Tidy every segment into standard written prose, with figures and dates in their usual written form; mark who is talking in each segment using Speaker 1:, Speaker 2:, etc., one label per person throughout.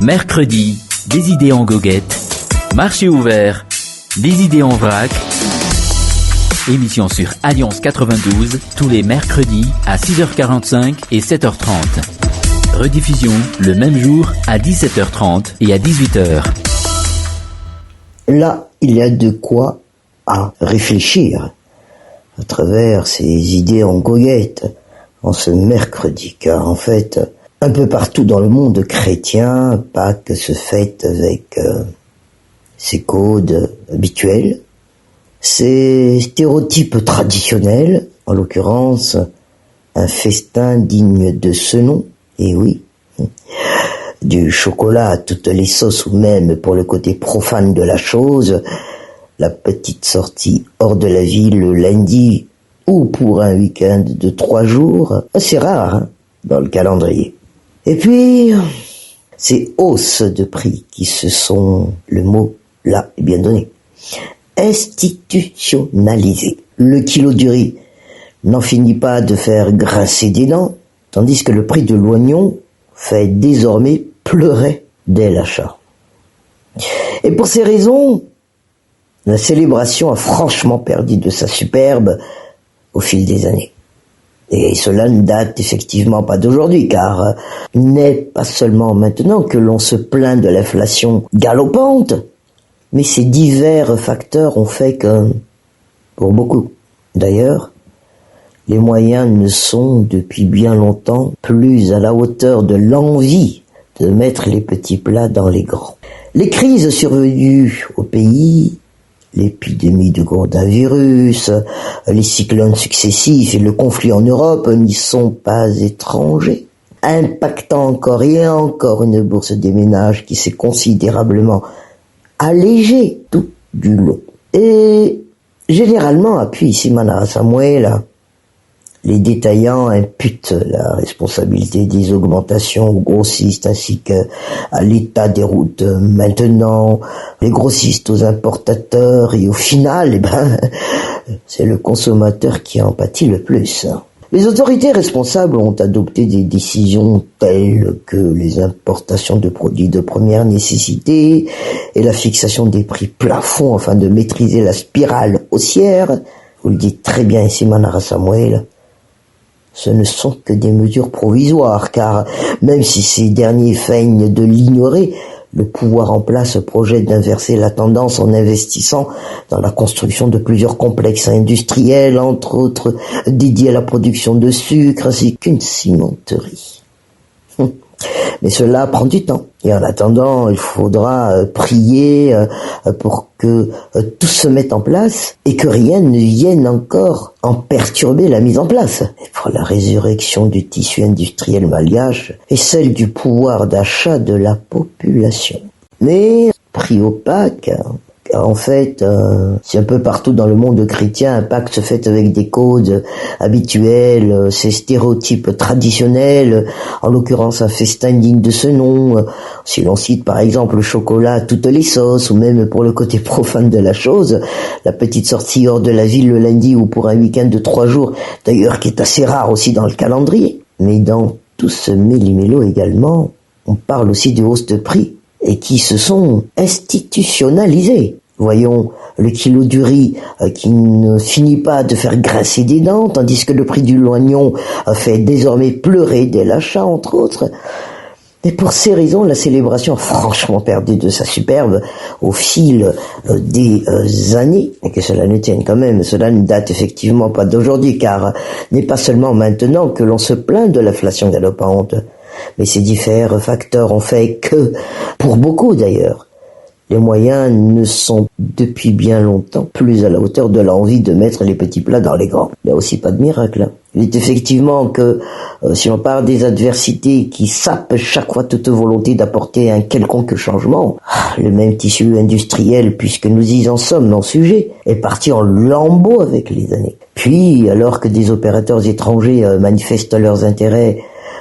Speaker 1: Mercredi, des idées en goguette. Marché ouvert, des idées en vrac. Émission sur Alliance 92, tous les mercredis à 6h45 et 7h30. Rediffusion le même jour à 17h30 et à 18h.
Speaker 2: Là, il y a de quoi à réfléchir à travers ces idées en goguette en ce mercredi, car en fait, un peu partout dans le monde chrétien, Pâques se fête avec ses codes habituels, ses stéréotypes traditionnels, en l'occurrence un festin digne de ce nom, et oui, du chocolat à toutes les sauces ou même pour le côté profane de la chose, la petite sortie hors de la ville le lundi ou pour un week-end de 3 jours, assez rare dans le calendrier. Et puis, ces hausses de prix qui se sont, le mot là est bien donné, institutionnalisées. Le kilo du riz n'en finit pas de faire grincer des dents, tandis que le prix de l'oignon fait désormais pleurer dès l'achat. Et pour ces raisons, la célébration a franchement perdu de sa superbe au fil des années. Et cela ne date effectivement pas d'aujourd'hui, car n'est pas seulement maintenant que l'on se plaint de l'inflation galopante, mais ces divers facteurs ont fait que, pour beaucoup d'ailleurs, les moyens ne sont depuis bien longtemps plus à la hauteur de l'envie de mettre les petits plats dans les grands. Les crises survenues au pays, l'épidémie de coronavirus, les cyclones successifs et le conflit en Europe n'y sont pas étrangers, impactant encore et encore une bourse des ménages qui s'est considérablement allégée tout du long. Et généralement, appuie ici Manara Samuel, les détaillants imputent la responsabilité des augmentations aux grossistes ainsi qu'à l'état des routes maintenant, les grossistes aux importateurs et au final, c'est le consommateur qui en pâtit le plus. Les autorités responsables ont adopté des décisions telles que les importations de produits de première nécessité et la fixation des prix plafonds afin de maîtriser la spirale haussière. Vous le dites très bien ici Manara Samuel. Ce ne sont que des mesures provisoires, car même si ces derniers feignent de l'ignorer, le pouvoir en place projette d'inverser la tendance en investissant dans la construction de plusieurs complexes industriels, entre autres dédiés à la production de sucre, ainsi qu'une cimenterie. Mais cela prend du temps. Et en attendant, il faudra prier pour que tout se mette en place et que rien ne vienne encore en perturber la mise en place. Et pour la résurrection du tissu industriel malgache et celle du pouvoir d'achat de la population. Mais, pris au Pâques, car en fait, c'est un peu partout dans le monde chrétien, un Pâques se fête avec des codes habituels, ces stéréotypes traditionnels, en l'occurrence un festin digne de ce nom. Si l'on cite par exemple le chocolat à toutes les sauces, ou même pour le côté profane de la chose, la petite sortie hors de la ville le lundi ou pour un week-end de 3 jours, d'ailleurs qui est assez rare aussi dans le calendrier. Mais dans tout ce méli-mélo également, on parle aussi de hausse de prix, et qui se sont institutionnalisés. Voyons le kilo du riz qui ne finit pas de faire grincer des dents, tandis que le prix du l'oignon fait désormais pleurer dès l'achat, entre autres. Et pour ces raisons, la célébration a franchement perdu de sa superbe au fil des années, et que cela ne tienne quand même, cela ne date effectivement pas d'aujourd'hui, car n'est pas seulement maintenant que l'on se plaint de l'inflation galopante, mais ces différents facteurs ont fait que, pour beaucoup d'ailleurs, les moyens ne sont depuis bien longtemps plus à la hauteur de l'envie de mettre les petits plats dans les grands. Il n'y a aussi pas de miracle. Il est effectivement que, si on parle des adversités qui sapent chaque fois toute volonté d'apporter un quelconque changement, le même tissu industriel, puisque nous y en sommes dans le sujet, est parti en lambeaux avec les années. Puis, alors que des opérateurs étrangers manifestent leurs intérêts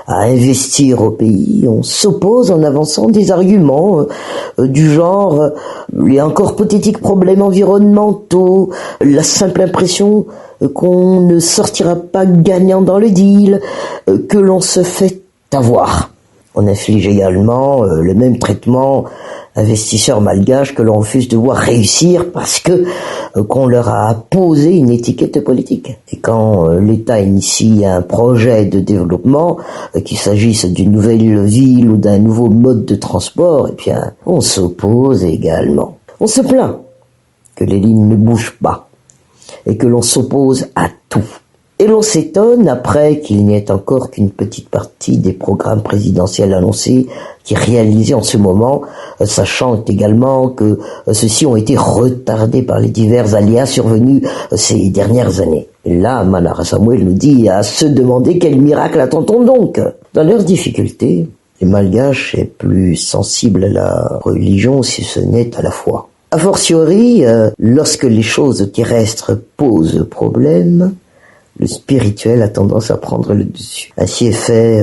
Speaker 2: à investir au pays, on s'oppose en avançant des arguments du genre les encore hypothétiques problèmes environnementaux, la simple impression qu'on ne sortira pas gagnant dans le deal, que l'on se fait avoir. On inflige également le même traitement investisseurs malgaches que l'on refuse de voir réussir parce que qu'on leur a posé une étiquette politique. Et quand l'État initie un projet de développement, qu'il s'agisse d'une nouvelle ville ou d'un nouveau mode de transport, eh bien, on s'oppose également. On se plaint que les lignes ne bougent pas et que l'on s'oppose à tout. Et l'on s'étonne après qu'il n'y ait encore qu'une petite partie des programmes présidentiels annoncés qui est réalisée en ce moment, sachant également que ceux-ci ont été retardés par les divers aléas survenus ces dernières années. Et là, Manara Samuel nous dit à se demander quel miracle attend-on donc. Dans leurs difficultés, les Malgaches est plus sensibles à la religion si ce n'est à la foi. A fortiori, lorsque les choses terrestres posent problème, le spirituel a tendance à prendre le dessus. Ainsi est fait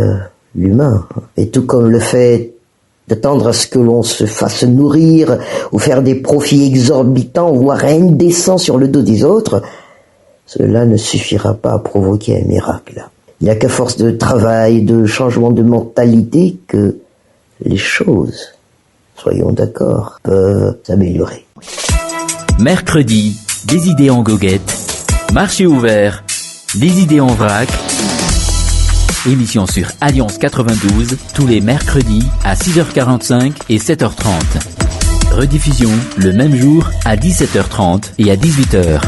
Speaker 2: l'humain. Et tout comme le fait d'attendre à ce que l'on se fasse nourrir ou faire des profits exorbitants, voire indécents sur le dos des autres, cela ne suffira pas à provoquer un miracle. Il n'y a qu'à force de travail, de changement de mentalité que les choses, soyons d'accord, peuvent s'améliorer.
Speaker 1: Mercredi, des idées en goguette, marché ouvert, des idées en vrac, émission sur Alliance 92, tous les mercredis à 6h45 et 7h30. Rediffusion le même jour à 17h30 et à 18h.